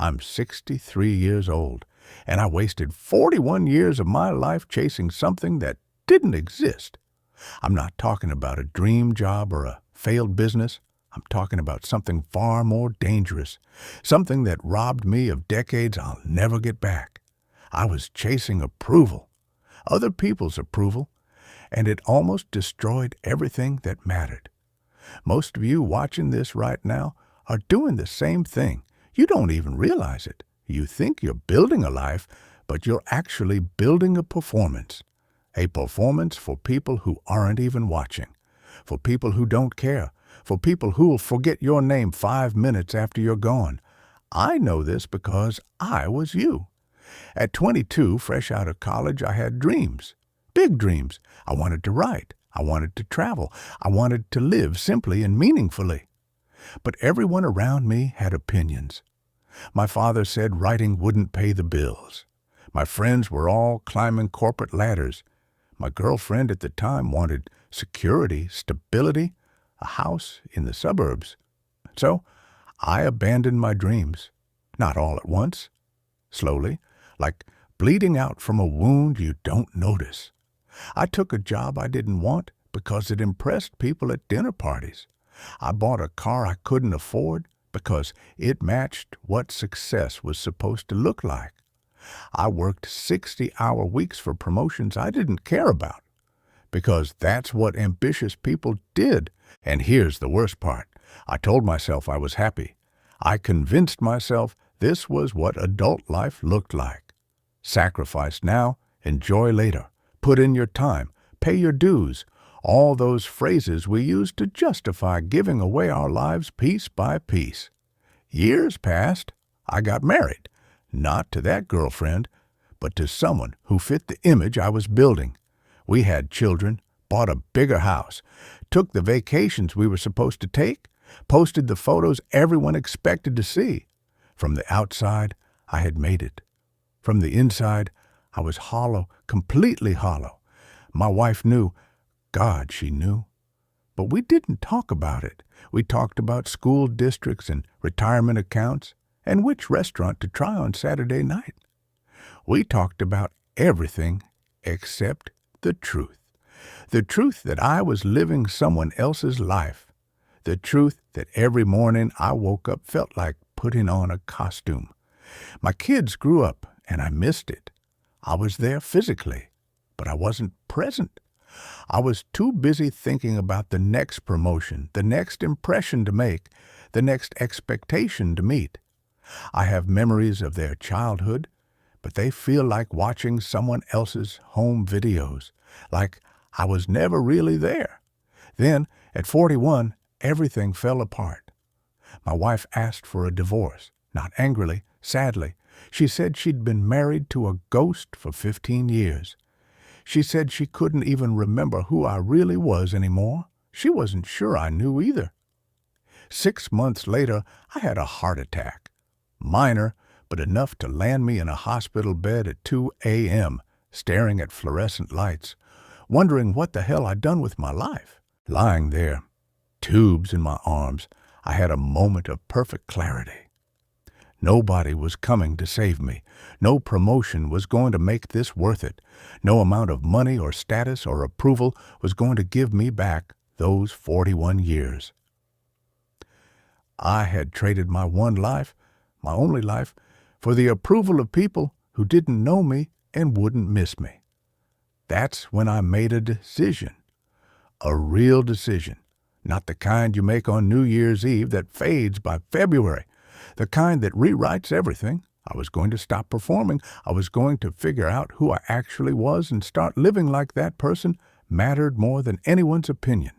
I'm 63 years old, and I wasted 41 years of my life chasing something that didn't exist. I'm not talking about a dream job or a failed business. I'm talking about something far more dangerous, something that robbed me of decades I'll never get back. I was chasing approval, other people's approval, and it almost destroyed everything that mattered. Most of you watching this right now are doing the same thing. You don't even realize it. You think you're building a life, but you're actually building a performance. A performance for people who aren't even watching, for people who don't care, for people who will forget your name 5 minutes after you're gone. I know this because I was you. At 22, fresh out of college, I had dreams, big dreams. I wanted to write. I wanted to travel. I wanted to live simply and meaningfully. But everyone around me had opinions. My father said writing wouldn't pay the bills. My friends were all climbing corporate ladders. My girlfriend at the time wanted security, stability, a house in the suburbs. So I abandoned my dreams, not all at once, slowly, like bleeding out from a wound you don't notice. I took a job I didn't want because it impressed people at dinner parties. I bought a car I couldn't afford because it matched what success was supposed to look like. I worked 60-hour weeks for promotions I didn't care about because that's what ambitious people did. And here's the worst part. I told myself I was happy. I convinced myself this was what adult life looked like. Sacrifice now, enjoy later. Put in your time, pay your dues. All those phrases we use to justify giving away our lives piece by piece. Years passed. I got married. Not to that girlfriend, but to someone who fit the image I was building. We had children, bought a bigger house, took the vacations we were supposed to take, posted the photos everyone expected to see. From the outside, I had made it. From the inside, I was hollow, completely hollow. My wife knew. God, she knew. But we didn't talk about it. We talked about school districts and retirement accounts and which restaurant to try on Saturday night. We talked about everything except the truth. The truth that I was living someone else's life. The truth that every morning I woke up felt like putting on a costume. My kids grew up and I missed it. I was there physically, but I wasn't present. I was too busy thinking about the next promotion, the next impression to make, the next expectation to meet. I have memories of their childhood, but they feel like watching someone else's home videos, like I was never really there. Then, at 41, everything fell apart. My wife asked for a divorce, not angrily, sadly. She said she'd been married to a ghost for 15 years. She said she couldn't even remember who I really was anymore. She wasn't sure I knew either. 6 months later, I had a heart attack. Minor, but enough to land me in a hospital bed at 2 a.m., staring at fluorescent lights, wondering what the hell I'd done with my life. Lying there, tubes in my arms, I had a moment of perfect clarity. Nobody was coming to save me. No promotion was going to make this worth it. No amount of money or status or approval was going to give me back those 41 years. I had traded my one life, my only life, for the approval of people who didn't know me and wouldn't miss me. That's when I made a decision. A real decision. Not the kind you make on New Year's Eve that fades by February. The kind that rewrites everything. I was going to stop performing. I was going to figure out who I actually was and start living like that person mattered more than anyone's opinion.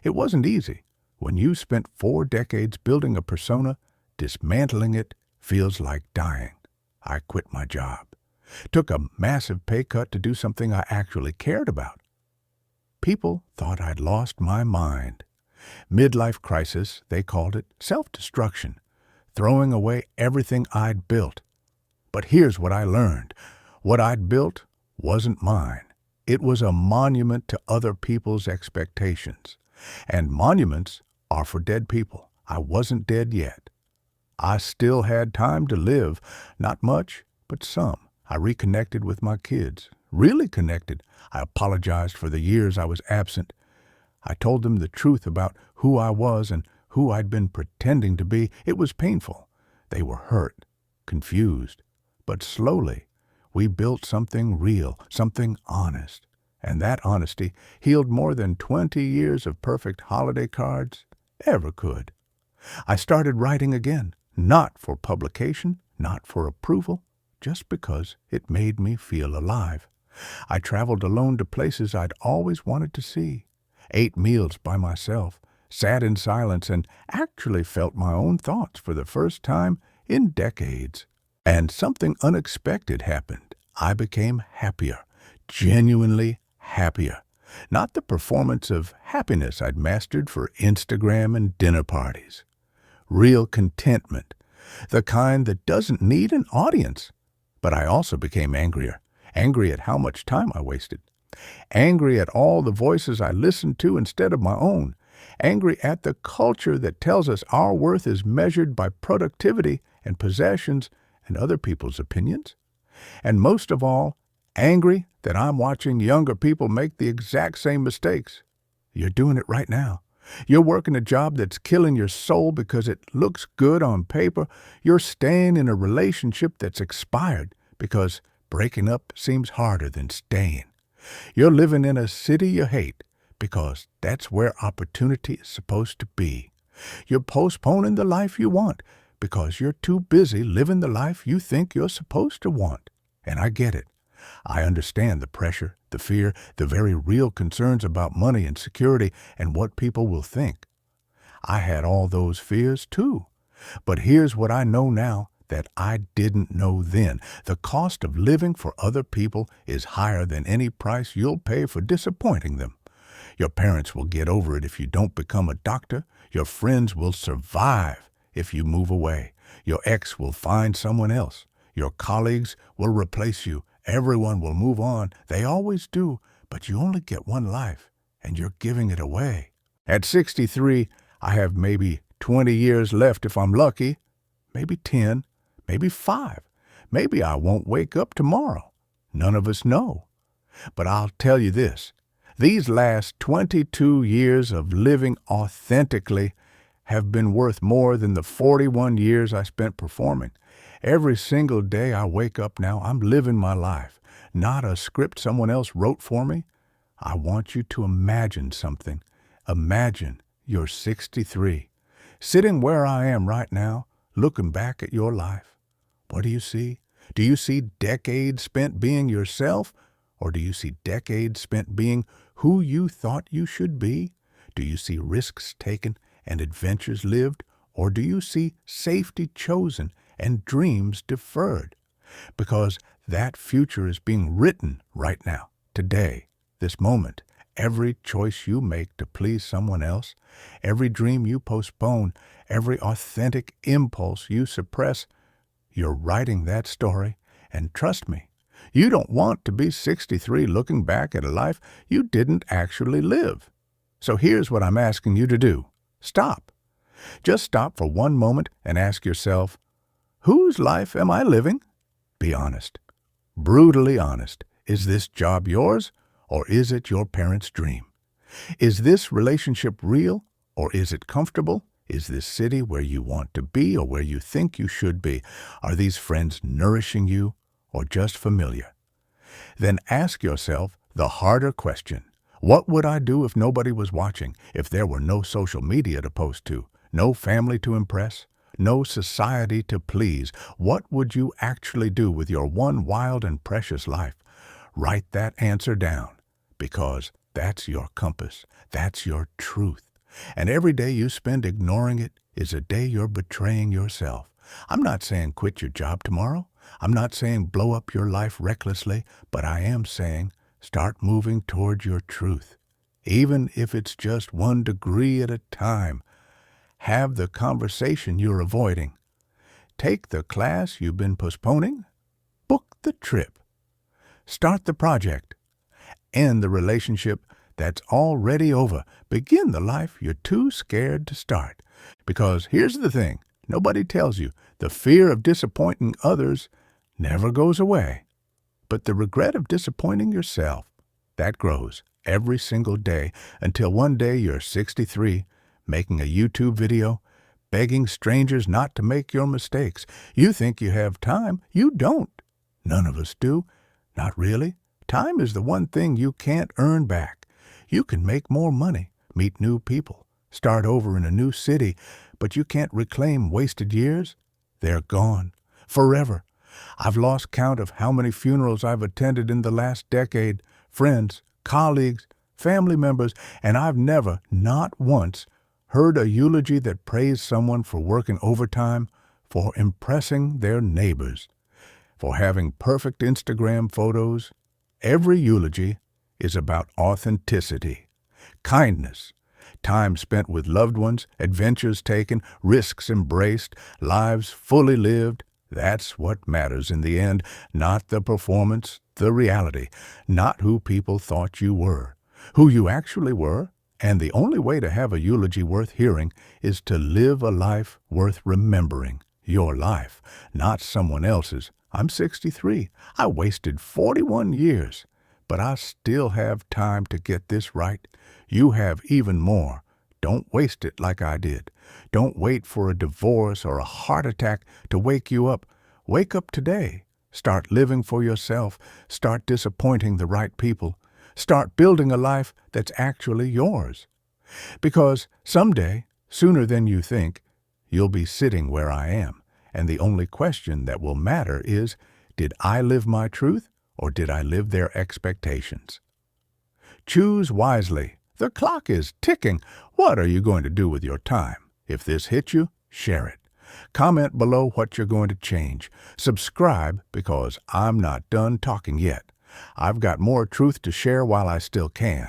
It wasn't easy. When you spent 4 decades building a persona, dismantling it feels like dying. I quit my job. Took a massive pay cut to do something I actually cared about. People thought I'd lost my mind. Midlife crisis, they called it, self-destruction. Throwing away everything I'd built. But here's what I learned. What I'd built wasn't mine. It was a monument to other people's expectations. And monuments are for dead people. I wasn't dead yet. I still had time to live. Not much, but some. I reconnected with my kids. Really connected. I apologized for the years I was absent. I told them the truth about who I was and who I'd been pretending to be. It was painful. They were hurt, confused. But slowly, we built something real, something honest. And that honesty healed more than 20 years of perfect holiday cards ever could. I started writing again, not for publication, not for approval, just because it made me feel alive. I traveled alone to places I'd always wanted to see, ate meals by myself, sat in silence, and actually felt my own thoughts for the first time in decades. And something unexpected happened. I became happier, genuinely happier. Not the performance of happiness I'd mastered for Instagram and dinner parties. Real contentment, the kind that doesn't need an audience. But I also became angrier, angry at how much time I wasted, angry at all the voices I listened to instead of my own, angry at the culture that tells us our worth is measured by productivity and possessions and other people's opinions. And most of all, angry that I'm watching younger people make the exact same mistakes. You're doing it right now. You're working a job that's killing your soul because it looks good on paper. You're staying in a relationship that's expired because breaking up seems harder than staying. You're living in a city you hate because that's where opportunity is supposed to be. You're postponing the life you want because you're too busy living the life you think you're supposed to want. And I get it. I understand the pressure, the fear, the very real concerns about money and security and what people will think. I had all those fears too. But here's what I know now that I didn't know then. The cost of living for other people is higher than any price you'll pay for disappointing them. Your parents will get over it if you don't become a doctor. Your friends will survive if you move away. Your ex will find someone else. Your colleagues will replace you. Everyone will move on. They always do, but you only get one life, and you're giving it away. At 63, I have maybe 20 years left if I'm lucky, maybe 10, maybe 5. Maybe I won't wake up tomorrow. None of us know. But I'll tell you this. These last 22 years of living authentically have been worth more than the 41 years I spent performing. Every single day I wake up now, I'm living my life, not a script someone else wrote for me. I want you to imagine something. Imagine you're 63, sitting where I am right now, looking back at your life. What do you see? Do you see decades spent being yourself, or do you see decades spent being who you thought you should be? Do you see risks taken and adventures lived, or do you see safety chosen and dreams deferred? Because that future is being written right now, today, this moment. Every choice you make to please someone else, every dream you postpone, every authentic impulse you suppress, you're writing that story. And trust me, you don't want to be 63 looking back at a life you didn't actually live. So here's what I'm asking you to do. Stop. Just stop for one moment and ask yourself, whose life am I living? Be honest. Brutally honest. Is this job yours, or is it your parents' dream? Is this relationship real, or is it comfortable? Is this city where you want to be or where you think you should be? Are these friends nourishing you or just familiar? Then ask yourself the harder question. What would I do if nobody was watching, if there were no social media to post to, no family to impress, no society to please? What would you actually do with your one wild and precious life? Write that answer down, because that's your compass, that's your truth. And every day you spend ignoring it is a day you're betraying yourself. I'm not saying quit your job tomorrow. I'm not saying blow up your life recklessly, but I am saying start moving toward your truth. Even if it's just 1 degree at a time. Have the conversation you're avoiding. Take the class you've been postponing. Book the trip. Start the project. End the relationship that's already over. Begin the life you're too scared to start. Because here's the thing, Nobody tells you the fear of disappointing others never goes away. But the regret of disappointing yourself, that grows every single day until one day you're 63, making a YouTube video, begging strangers not to make your mistakes. You think you have time. You don't. None of us do. Not really. Time is the one thing you can't earn back. You can make more money, meet new people, start over in a new city, but you can't reclaim wasted years. They're gone. Forever. I've lost count of how many funerals I've attended in the last decade, friends, colleagues, family members, and I've never, not once, heard a eulogy that praised someone for working overtime, for impressing their neighbors, for having perfect Instagram photos. Every eulogy is about authenticity, kindness, time spent with loved ones, adventures taken, risks embraced, lives fully lived. That's what matters in the end, not the performance, the reality, not who people thought you were, who you actually were. And the only way to have a eulogy worth hearing is to live a life worth remembering. Your life, not someone else's. I'm 63. I wasted 41 years, but I still have time to get this right. You have even more. Don't waste it like I did. Don't wait for a divorce or a heart attack to wake you up. Wake up today. Start living for yourself. Start disappointing the right people. Start building a life that's actually yours. Because someday, sooner than you think, you'll be sitting where I am. And the only question that will matter is, did I live my truth or did I live their expectations? Choose wisely. The clock is ticking. What are you going to do with your time? If this hit you, share it. Comment below what you're going to change. Subscribe because I'm not done talking yet. I've got more truth to share while I still can.